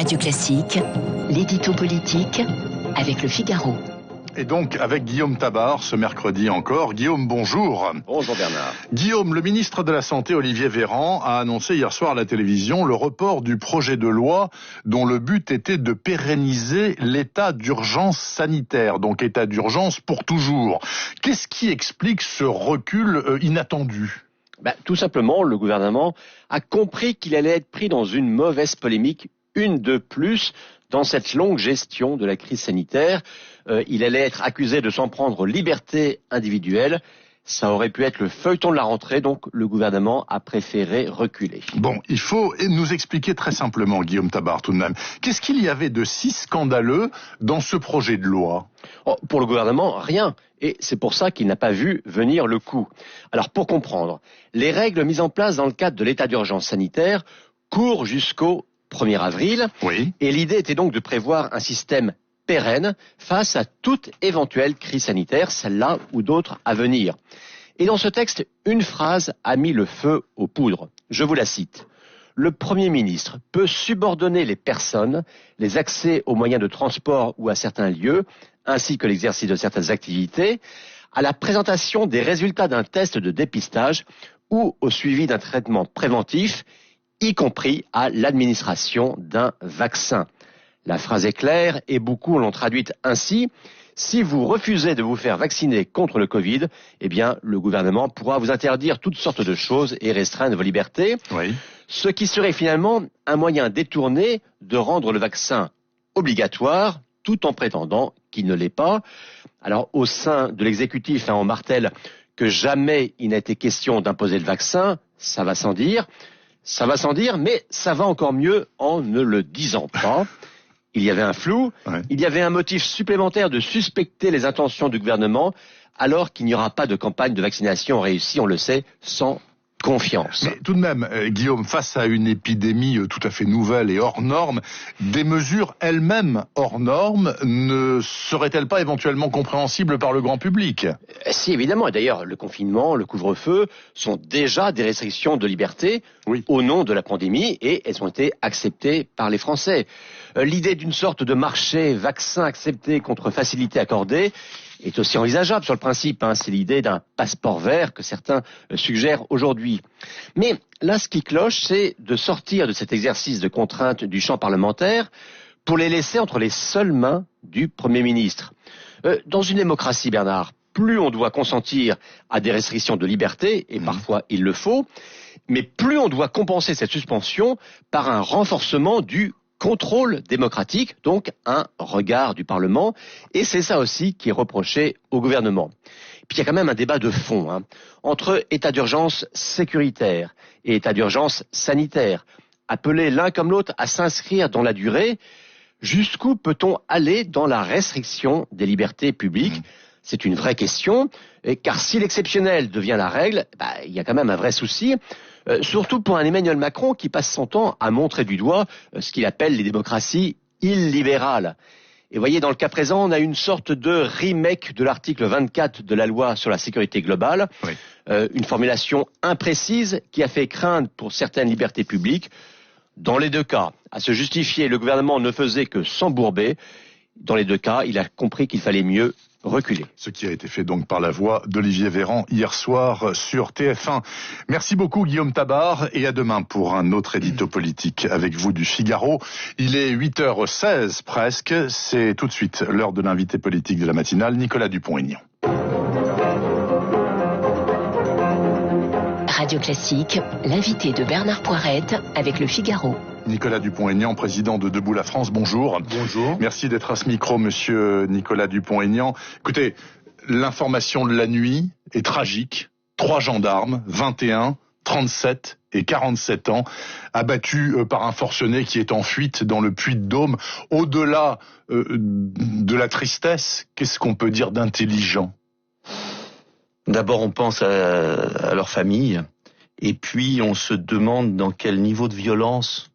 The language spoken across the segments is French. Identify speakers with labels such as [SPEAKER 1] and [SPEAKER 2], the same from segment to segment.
[SPEAKER 1] Radio Classique, l'édito politique avec Le Figaro.
[SPEAKER 2] Et donc avec Guillaume Tabar, ce mercredi encore. Guillaume, bonjour.
[SPEAKER 3] Bonjour Bernard.
[SPEAKER 2] Guillaume, le ministre de la Santé, Olivier Véran, a annoncé hier soir à la télévision le report du projet de loi dont le but était de pérenniser l'état d'urgence sanitaire, donc état d'urgence pour toujours. Qu'est-ce qui explique ce recul inattendu ?
[SPEAKER 3] Tout simplement, le gouvernement a compris qu'il allait être pris dans une mauvaise polémique, une de plus, dans cette longue gestion de la crise sanitaire. Il allait être accusé de s'en prendre aux libertés individuelles. Ça aurait pu être le feuilleton de la rentrée, donc le gouvernement a préféré reculer.
[SPEAKER 2] Bon, il faut nous expliquer très simplement, Guillaume Tabar, tout de même. Qu'est-ce qu'il y avait de si scandaleux dans ce projet de loi ?
[SPEAKER 3] Pour le gouvernement, rien. Et c'est pour ça qu'il n'a pas vu venir le coup. Alors, pour comprendre, les règles mises en place dans le cadre de l'état d'urgence sanitaire courent jusqu'au 1er avril.
[SPEAKER 2] Oui.
[SPEAKER 3] Et l'idée était donc de prévoir un système pérenne face à toute éventuelle crise sanitaire, celle-là ou d'autres à venir. Et dans ce texte, une phrase a mis le feu aux poudres. Je vous la cite. Le Premier ministre peut subordonner les personnes, les accès aux moyens de transport ou à certains lieux, ainsi que l'exercice de certaines activités, à la présentation des résultats d'un test de dépistage ou au suivi d'un traitement préventif, y compris à l'administration d'un vaccin. La phrase est claire et beaucoup l'ont traduite ainsi. Si vous refusez de vous faire vacciner contre le Covid, eh bien, le gouvernement pourra vous interdire toutes sortes de choses et restreindre vos libertés.
[SPEAKER 2] Oui.
[SPEAKER 3] Ce qui serait finalement un moyen détourné de rendre le vaccin obligatoire tout en prétendant qu'il ne l'est pas. Alors, au sein de l'exécutif, on martèle que jamais il n'a été question d'imposer le vaccin. Ça va sans dire. Ça va sans dire, mais ça va encore mieux en ne le disant pas. Il y avait un flou, Il y avait un motif supplémentaire de suspecter les intentions du gouvernement, alors qu'il n'y aura pas de campagne de vaccination réussie, on le sait, sans confiance.
[SPEAKER 2] Mais tout de même, Guillaume, face à une épidémie tout à fait nouvelle et hors norme, des mesures elles-mêmes hors normes ne seraient-elles pas éventuellement compréhensibles par le grand public ?
[SPEAKER 3] Si, évidemment. Et d'ailleurs, le confinement, le couvre-feu sont déjà des restrictions de liberté au nom de la pandémie et elles ont été acceptées par les Français. L'idée d'une sorte de marché vaccin accepté contre facilité accordée est aussi envisageable sur le principe. C'est l'idée d'un passeport vert que certains suggèrent aujourd'hui. Mais là, ce qui cloche, c'est de sortir de cet exercice de contrainte du champ parlementaire pour les laisser entre les seules mains du Premier ministre. Dans une démocratie, Bernard, plus on doit consentir à des restrictions de liberté, et parfois il le faut, mais plus on doit compenser cette suspension par un renforcement du contrôle démocratique, donc un regard du Parlement, et c'est ça aussi qui est reproché au gouvernement. Puis il y a quand même un débat de fond entre état d'urgence sécuritaire et état d'urgence sanitaire. Appelés l'un comme l'autre à s'inscrire dans la durée, jusqu'où peut-on aller dans la restriction des libertés publiques ? C'est une vraie question, car si l'exceptionnel devient la règle, il y a quand même un vrai souci. Surtout pour un Emmanuel Macron qui passe son temps à montrer du doigt ce qu'il appelle les démocraties illibérales. Et voyez, dans le cas présent, on a une sorte de remake de l'article 24 de la loi sur la sécurité globale, une formulation imprécise qui a fait craindre pour certaines libertés publiques. Dans les deux cas, à se justifier, le gouvernement ne faisait que s'embourber. Dans les deux cas, il a compris qu'il fallait mieux reculer.
[SPEAKER 2] Ce qui a été fait donc par la voix d'Olivier Véran hier soir sur TF1. Merci beaucoup Guillaume Tabar et à demain pour un autre édito politique avec vous du Figaro. Il est 8h16 presque, c'est tout de suite l'heure de l'invité politique de la matinale, Nicolas Dupont-Aignan.
[SPEAKER 1] Radio Classique, l'invité de Bernard Poirette avec Le Figaro.
[SPEAKER 2] Nicolas Dupont-Aignan, président de Debout la France, bonjour.
[SPEAKER 4] Bonjour.
[SPEAKER 2] Merci d'être à ce micro, monsieur Nicolas Dupont-Aignan. Écoutez, l'information de la nuit est tragique. 3 gendarmes, 21, 37 et 47 ans, abattus par un forcené qui est en fuite dans le Puy-de-Dôme. Au-delà de la tristesse, qu'est-ce qu'on peut dire d'intelligent ?
[SPEAKER 4] D'abord, on pense à leur famille, et puis on se demande dans quel niveau de violence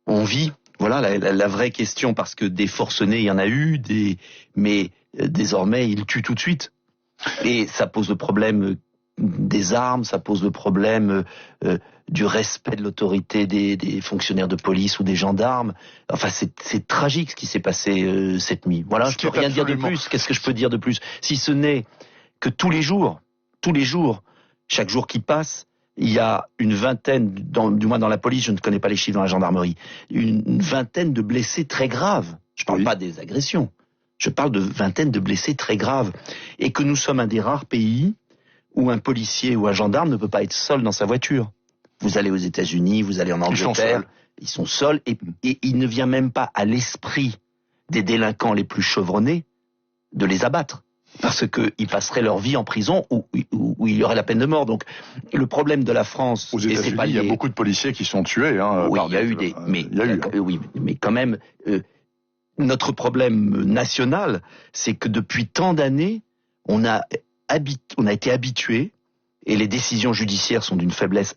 [SPEAKER 4] on vit. Voilà la vraie question, parce que des forcenés, il y en a eu, mais désormais, ils tuent tout de suite. Et ça pose le problème des armes, ça pose le problème du respect de l'autorité des fonctionnaires de police ou des gendarmes. Enfin, c'est tragique ce qui s'est passé cette nuit. Voilà, je peux rien dire de plus. Qu'est-ce que je peux dire de plus? Si ce n'est que tous les jours, chaque jour qui passe, il y a une vingtaine, du moins dans la police, je ne connais pas les chiffres dans la gendarmerie, une vingtaine de blessés très graves. Je parle pas des agressions. Je parle de vingtaine de blessés très graves. Et que nous sommes un des rares pays où un policier ou un gendarme ne peut pas être seul dans sa voiture. Vous allez aux États-Unis, vous allez en Angleterre, ils sont seuls et il ne vient même pas à l'esprit des délinquants les plus chevronnés de les abattre. Parce qu'ils passeraient leur vie en prison où il y aurait la peine de mort. Donc le problème de la France...
[SPEAKER 2] Aux États-Unis, il y a beaucoup de policiers qui sont tués.
[SPEAKER 4] Oui, il y a eu des... Mais quand même, notre problème national, c'est que depuis tant d'années, on a été habitués, et les décisions judiciaires sont d'une faiblesse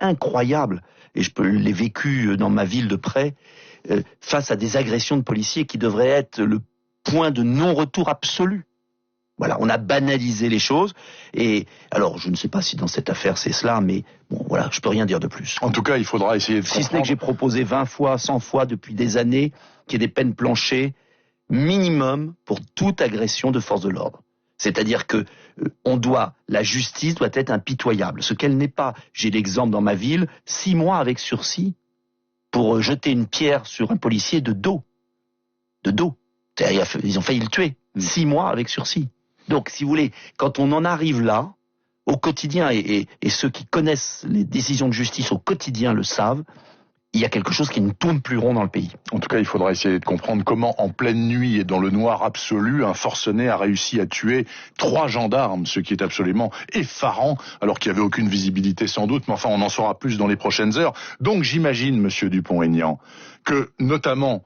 [SPEAKER 4] incroyable, et je l'ai vécu dans ma ville de près, face à des agressions de policiers qui devraient être le point de non-retour absolu. Voilà, on a banalisé les choses, et alors je ne sais pas si dans cette affaire c'est cela, mais bon voilà, je peux rien dire de plus.
[SPEAKER 2] En tout cas, il faudra essayer de comprendre.
[SPEAKER 4] Si ce n'est que j'ai proposé 20 fois, 100 fois depuis des années qu'il y ait des peines planchées minimum pour toute agression de force de l'ordre. C'est-à-dire que la justice doit être impitoyable, ce qu'elle n'est pas. J'ai l'exemple dans ma ville, 6 mois avec sursis pour jeter une pierre sur un policier de dos. De dos. Ils ont failli le tuer. 6 mois avec sursis. Donc, si vous voulez, quand on en arrive là, au quotidien, et ceux qui connaissent les décisions de justice au quotidien le savent, il y a quelque chose qui ne tourne plus rond dans le pays.
[SPEAKER 2] En tout cas, il faudra essayer de comprendre comment, en pleine nuit et dans le noir absolu, un forcené a réussi à tuer 3 gendarmes, ce qui est absolument effarant, alors qu'il n'y avait aucune visibilité sans doute, mais enfin, on en saura plus dans les prochaines heures. Donc, j'imagine, monsieur Dupont-Aignan, que notamment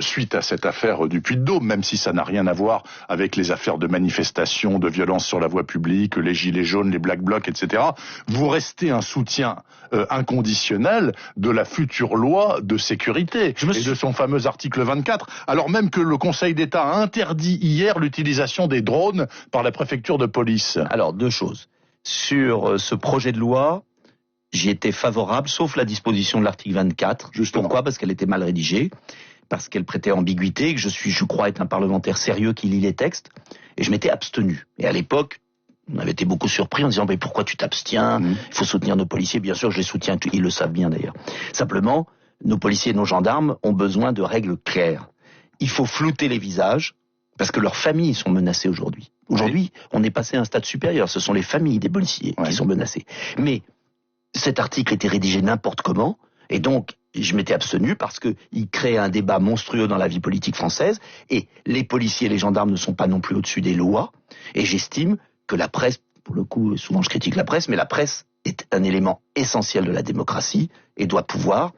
[SPEAKER 2] suite à cette affaire du Puy-de-Dôme, même si ça n'a rien à voir avec les affaires de manifestation, de violence sur la voie publique, les gilets jaunes, les black blocs, etc., vous restez un soutien inconditionnel de la future loi de sécurité et de son fameux article 24, alors même que le Conseil d'État a interdit hier l'utilisation des drones par la préfecture de police.
[SPEAKER 4] Alors, 2 choses. Sur ce projet de loi, j'y étais favorable, sauf la disposition de l'article 24. Justement. Pourquoi? Parce qu'elle était mal rédigée, parce qu'elle prêtait ambiguïté, et que je crois être un parlementaire sérieux qui lit les textes, et je m'étais abstenu. Et à l'époque, on avait été beaucoup surpris en disant mais pourquoi tu t'abstiens? Il faut soutenir nos policiers. Bien sûr, je les soutiens, ils le savent bien d'ailleurs. Simplement, nos policiers et nos gendarmes ont besoin de règles claires. Il faut flouter les visages, parce que leurs familles sont menacées aujourd'hui. Aujourd'hui, on est passé à un stade supérieur. Ce sont les familles des policiers qui sont menacées. Mais cet article était rédigé n'importe comment, et donc je m'étais abstenu parce qu'il crée un débat monstrueux dans la vie politique française, et les policiers et les gendarmes ne sont pas non plus au-dessus des lois, et j'estime que la presse, pour le coup, souvent je critique la presse, mais la presse est un élément essentiel de la démocratie, et doit pouvoir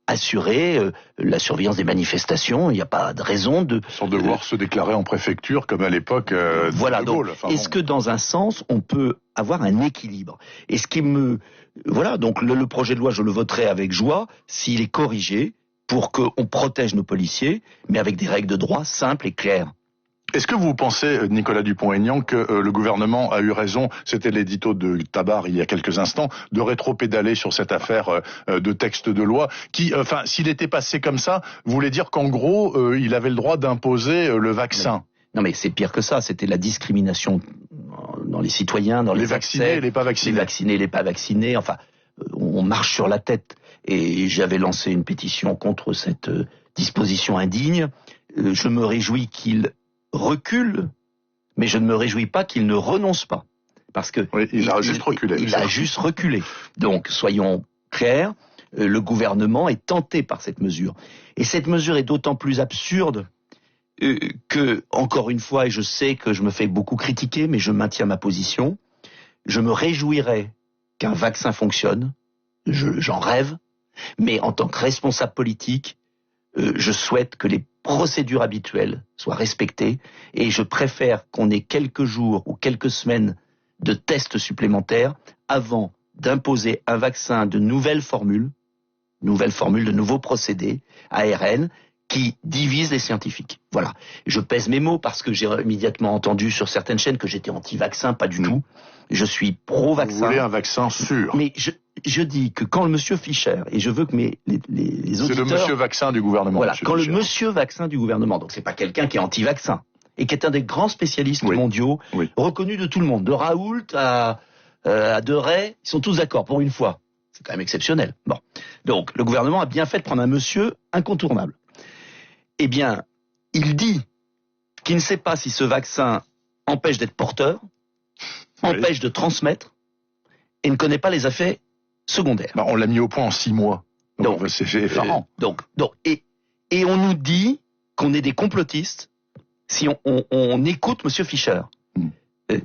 [SPEAKER 4] assurer la surveillance des manifestations. Il n'y a pas de raison de...
[SPEAKER 2] Sans devoir se déclarer en préfecture comme à l'époque
[SPEAKER 4] voilà,
[SPEAKER 2] de Gaulle.
[SPEAKER 4] Donc, est-ce que dans un sens, on peut avoir un équilibre? Et ce qui me... Voilà, donc le projet de loi, je le voterai avec joie s'il est corrigé pour qu'on protège nos policiers, mais avec des règles de droit simples et claires.
[SPEAKER 2] Est-ce que vous pensez, Nicolas Dupont-Aignan, que le gouvernement a eu raison, c'était l'édito de Tabar il y a quelques instants, de rétro-pédaler sur cette affaire de texte de loi, qui, enfin, s'il était passé comme ça, voulait dire qu'en gros, il avait le droit d'imposer le vaccin.
[SPEAKER 4] Non mais c'est pire que ça, c'était la discrimination dans les citoyens, dans les
[SPEAKER 2] vaccinés
[SPEAKER 4] accès,
[SPEAKER 2] et les pas vaccinés.
[SPEAKER 4] Les vaccinés et les pas vaccinés, enfin, on marche sur la tête. Et j'avais lancé une pétition contre cette disposition indigne. Je me réjouis qu'il recule, mais je ne me réjouis pas qu'il ne renonce pas. Parce que
[SPEAKER 2] il a juste reculé.
[SPEAKER 4] Il a juste reculé. Donc, soyons clairs, le gouvernement est tenté par cette mesure. Et cette mesure est d'autant plus absurde que, encore une fois, et je sais que je me fais beaucoup critiquer, mais je maintiens ma position, je me réjouirais qu'un vaccin fonctionne, j'en rêve, mais en tant que responsable politique, je souhaite que les procédures habituelles soient respectées, et je préfère qu'on ait quelques jours ou quelques semaines de tests supplémentaires avant d'imposer un vaccin de nouvelles formules, de nouveaux procédés, ARN, qui divise les scientifiques. Voilà. Je pèse mes mots parce que j'ai immédiatement entendu sur certaines chaînes que j'étais anti-vaccin, pas du tout. Je suis pro-vaccin.
[SPEAKER 2] Vous voulez un vaccin sûr.
[SPEAKER 4] Mais je dis que quand le monsieur Fischer, et je veux que les auditeurs...
[SPEAKER 2] C'est le monsieur vaccin du gouvernement.
[SPEAKER 4] Voilà,
[SPEAKER 2] monsieur
[SPEAKER 4] quand
[SPEAKER 2] Fischer.
[SPEAKER 4] le monsieur vaccin du gouvernement, donc c'est pas quelqu'un qui est anti-vaccin, et qui est un des grands spécialistes mondiaux, reconnu de tout le monde, de Raoult à Deray, ils sont tous d'accord pour une fois. C'est quand même exceptionnel. Bon. Donc, le gouvernement a bien fait de prendre un monsieur incontournable. Eh bien, il dit qu'il ne sait pas si ce vaccin empêche d'être porteur, empêche de transmettre, et ne connaît pas les effets secondaires.
[SPEAKER 2] Bah, on l'a mis au point en 6 mois. Donc c'est effarant.
[SPEAKER 4] Et on nous dit qu'on est des complotistes si on écoute monsieur Fischer.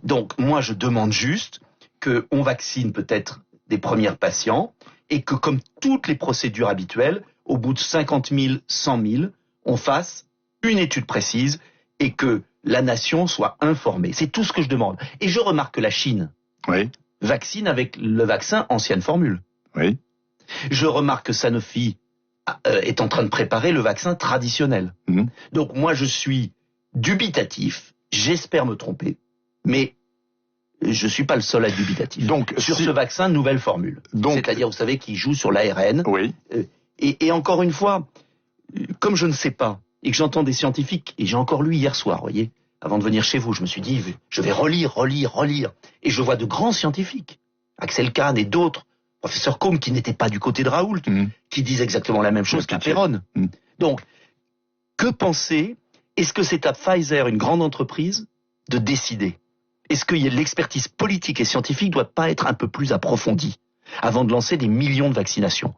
[SPEAKER 4] Donc, moi, je demande juste qu'on vaccine peut-être des premiers patients et que, comme toutes les procédures habituelles, au bout de 50 000, 100 000, on fasse une étude précise et que la nation soit informée. C'est tout ce que je demande. Et je remarque que la Chine vaccine avec le vaccin ancienne formule.
[SPEAKER 2] Oui.
[SPEAKER 4] Je remarque que Sanofi est en train de préparer le vaccin traditionnel. Donc moi, je suis dubitatif, j'espère me tromper, mais je suis pas le seul à être dubitatif.
[SPEAKER 2] Donc,
[SPEAKER 4] sur ce vaccin nouvelle formule. C'est-à-dire, vous savez, qui joue sur l'ARN.
[SPEAKER 2] Oui.
[SPEAKER 4] Et encore une fois, comme je ne sais pas, et que j'entends des scientifiques, et j'ai encore lu hier soir, voyez, avant de venir chez vous, je me suis dit, je vais relire, et je vois de grands scientifiques, Axel Kahn et d'autres, professeur Combe, qui n'étaient pas du côté de Raoult, qui disent exactement la même chose qu'à Perron. Donc, que penser? Est-ce que c'est à Pfizer, une grande entreprise, de décider? Est-ce que l'expertise politique et scientifique doit pas être un peu plus approfondie avant de lancer des millions de vaccinations?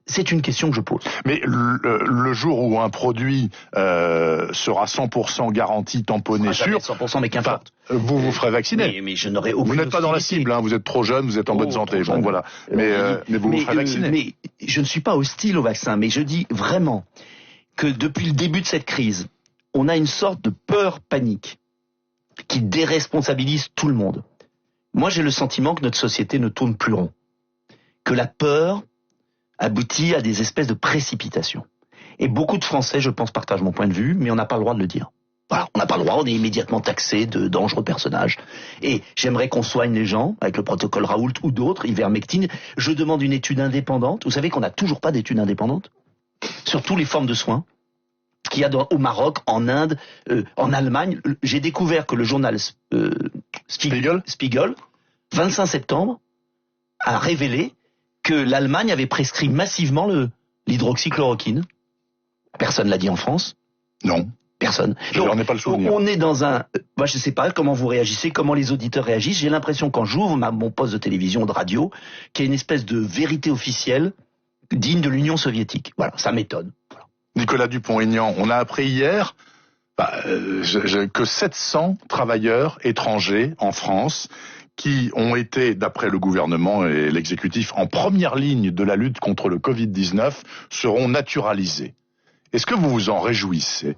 [SPEAKER 4] C'est une question que je pose.
[SPEAKER 2] Mais le jour où un produit sera 100% garanti, tamponné, sûr...
[SPEAKER 4] 100%, mais qu'importe.
[SPEAKER 2] Vous ferez vacciner.
[SPEAKER 4] Mais je n'aurai aucune...
[SPEAKER 2] Vous n'êtes pas dans la cible, hein, vous êtes trop jeune, vous êtes en bonne santé. Bon, voilà. Mais vous ferez vacciner.
[SPEAKER 4] Mais je ne suis pas hostile au vaccin, mais je dis vraiment que depuis le début de cette crise, on a une sorte de peur-panique qui déresponsabilise tout le monde. Moi, j'ai le sentiment que notre société ne tourne plus rond. Que la peur aboutit à des espèces de précipitations. Et beaucoup de Français, je pense, partagent mon point de vue, mais on n'a pas le droit de le dire. Voilà, on n'a pas le droit, on est immédiatement taxé de dangereux personnages. Et j'aimerais qu'on soigne les gens, avec le protocole Raoult ou d'autres, ivermectine. Je demande une étude indépendante. Vous savez qu'on n'a toujours pas d'étude indépendante sur toutes les formes de soins qu'il y a au Maroc, en Inde, en Allemagne. J'ai découvert que le journal Spiegel, 25 septembre, a révélé que l'Allemagne avait prescrit massivement l'hydroxychloroquine. Personne l'a dit en France.
[SPEAKER 2] Non.
[SPEAKER 4] Personne.
[SPEAKER 2] Je n'en ai pas le souvenir.
[SPEAKER 4] On est dans un... Moi, je ne sais pas comment vous réagissez, comment les auditeurs réagissent. J'ai l'impression, quand j'ouvre mon poste de télévision, de radio, qu'il y a une espèce de vérité officielle digne de l'Union soviétique. Voilà, ça m'étonne. Voilà.
[SPEAKER 2] Nicolas Dupont-Aignan, on a appris hier que 700 travailleurs étrangers en France qui ont été, d'après le gouvernement et l'exécutif, en première ligne de la lutte contre le Covid-19, seront naturalisés. Est-ce que vous vous en réjouissez?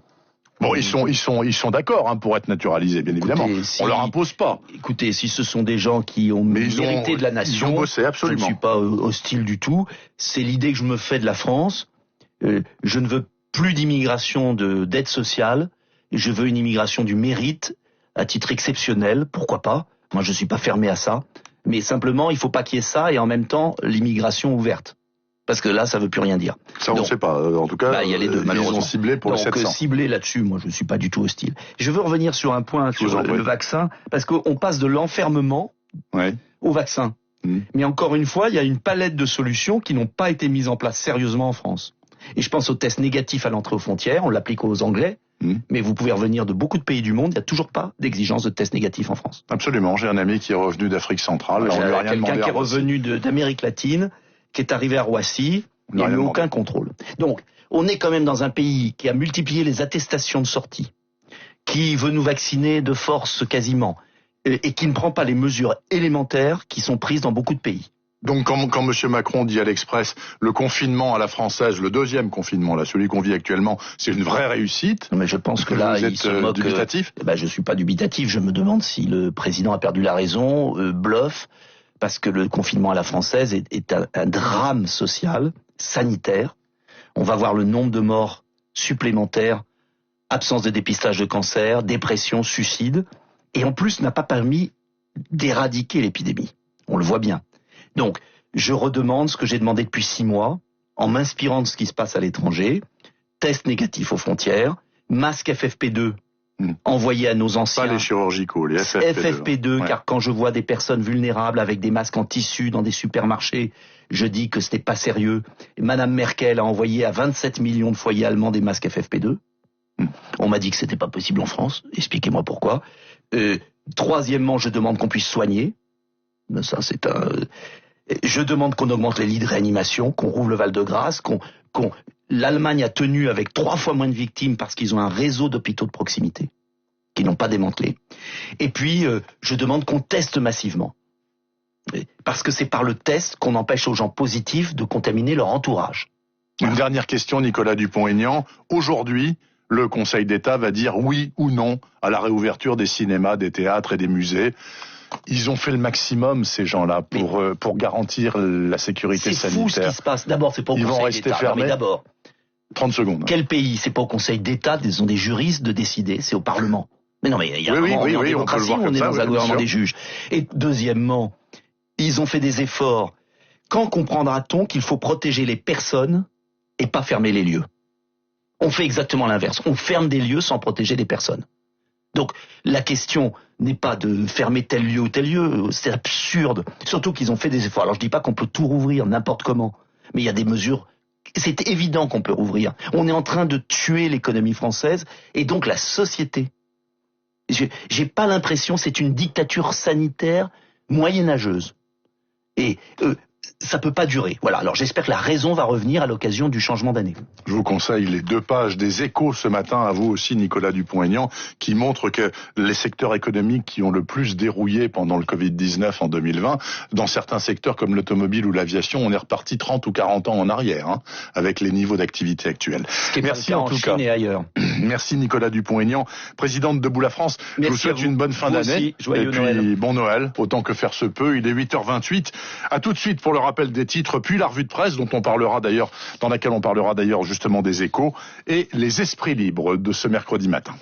[SPEAKER 2] Bon, ils sont d'accord pour être naturalisés, bien évidemment. On leur impose pas.
[SPEAKER 4] Écoutez, si ce sont des gens qui ont mérité de la nation,
[SPEAKER 2] ils ont bossé, absolument.
[SPEAKER 4] Je ne suis pas hostile du tout. C'est l'idée que je me fais de la France. Je ne veux plus d'immigration d'aide sociale. Je veux une immigration du mérite, à titre exceptionnel. Pourquoi pas? Moi, je suis pas fermé à ça. Mais simplement, il faut pas qu'il y ait ça et en même temps, l'immigration ouverte. Parce que là, ça veut plus rien dire.
[SPEAKER 2] Ça, on ne sait pas. En tout cas,
[SPEAKER 4] il y a les deux, malheureusement.
[SPEAKER 2] Ils ont ciblé pour le 700.
[SPEAKER 4] Donc, ciblé là-dessus, moi, je ne suis pas du tout hostile. Je veux revenir sur un point, sur le vaccin, parce qu'on passe de l'enfermement au vaccin. Mais encore une fois, il y a une palette de solutions qui n'ont pas été mises en place sérieusement en France. Et je pense aux tests négatifs à l'entrée aux frontières, on l'applique aux Anglais. Mais vous pouvez revenir de beaucoup de pays du monde, il n'y a toujours pas d'exigence de tests négatifs en France.
[SPEAKER 2] Absolument, j'ai un ami qui est revenu d'Afrique centrale.
[SPEAKER 4] J'ai quelqu'un qui est revenu d'Amérique latine, qui est arrivé à Roissy, il n'y a eu aucun contrôle. Donc, on est quand même dans un pays qui a multiplié les attestations de sortie, qui veut nous vacciner de force quasiment, et qui ne prend pas les mesures élémentaires qui sont prises dans beaucoup de pays.
[SPEAKER 2] Donc quand M. Macron dit à l'Express, le confinement à la française, le deuxième confinement, là, celui qu'on vit actuellement, c'est une vraie réussite.
[SPEAKER 4] Mais je pense que là,
[SPEAKER 2] il se moque. Dubitatif.
[SPEAKER 4] Je suis pas dubitatif, je me demande si le président a perdu la raison, bluffe, parce que le confinement à la française est un drame social, sanitaire. On va voir le nombre de morts supplémentaires, absence de dépistage de cancer, dépression, suicide, et en plus n'a pas permis d'éradiquer l'épidémie. On le voit bien. Donc, je redemande ce que j'ai demandé depuis 6 mois, en m'inspirant de ce qui se passe à l'étranger, tests négatifs aux frontières, masques FFP2 envoyés à nos anciens.
[SPEAKER 2] Pas les chirurgicaux, les FFP2.
[SPEAKER 4] FFP2,
[SPEAKER 2] Ouais.
[SPEAKER 4] car quand je vois des personnes vulnérables avec des masques en tissu dans des supermarchés, je dis que c'était pas sérieux. Et Madame Merkel a envoyé à 27 millions de foyers allemands des masques FFP2. On m'a dit que c'était pas possible en France. Expliquez-moi pourquoi. Troisièmement, je demande qu'on puisse soigner. Ça, c'est un. Je demande qu'on augmente les lits de réanimation, qu'on rouvre le Val-de-Grâce, l'Allemagne a tenu avec 3 fois moins de victimes parce qu'ils ont un réseau d'hôpitaux de proximité qu'ils n'ont pas démantelé. Et puis, je demande qu'on teste massivement. Parce que c'est par le test qu'on empêche aux gens positifs de contaminer leur entourage.
[SPEAKER 2] Une dernière question, Nicolas Dupont-Aignan. Aujourd'hui, le Conseil d'État va dire oui ou non à la réouverture des cinémas, des théâtres et des musées. Ils ont fait le maximum, ces gens-là, pour garantir la sécurité sanitaire.
[SPEAKER 4] C'est fou ce qui se passe. D'abord, c'est pas au
[SPEAKER 2] Ils vont
[SPEAKER 4] Conseil
[SPEAKER 2] rester
[SPEAKER 4] d'État.
[SPEAKER 2] fermés.
[SPEAKER 4] Mais d'abord,
[SPEAKER 2] 30 secondes.
[SPEAKER 4] quel pays? C'est pas au Conseil d'État, ils ont des juristes de décider, c'est au Parlement. Mais non, mais il y a un moment, on est en démocratie, on est dans un gouvernement des juges. Et deuxièmement, ils ont fait des efforts. Quand comprendra-t-on qu'il faut protéger les personnes et pas fermer les lieux? On fait exactement l'inverse. On ferme des lieux sans protéger les personnes. Donc, la question n'est pas de fermer tel lieu ou tel lieu. C'est absurde. Surtout qu'ils ont fait des efforts. Alors, je dis pas qu'on peut tout rouvrir n'importe comment. Mais il y a des mesures. C'est évident qu'on peut rouvrir. On est en train de tuer l'économie française et donc la société. J'ai pas l'impression, c'est une dictature sanitaire moyenâgeuse. Et ça peut pas durer. Voilà. Alors j'espère que la raison va revenir à l'occasion du changement d'année.
[SPEAKER 2] Je vous conseille les 2 pages des Échos ce matin, à vous aussi Nicolas Dupont-Aignan, qui montrent que les secteurs économiques qui ont le plus dérouillé pendant le Covid-19 en 2020, dans certains secteurs comme l'automobile ou l'aviation, on est reparti 30 ou 40 ans en arrière, hein, avec les niveaux d'activité actuels.
[SPEAKER 4] Merci en tout cas. Et ailleurs.
[SPEAKER 2] Merci Nicolas Dupont-Aignan, président de Debout la France.
[SPEAKER 4] Merci,
[SPEAKER 2] je vous souhaite une bonne fin d'année.
[SPEAKER 4] Joyeux
[SPEAKER 2] et puis
[SPEAKER 4] Noël.
[SPEAKER 2] bon Noël, autant que faire se peut. Il est 8h28. À tout de suite pour le rappel des titres, puis la revue de presse dans laquelle on parlera d'ailleurs justement des Échos et les esprits libres de ce mercredi matin.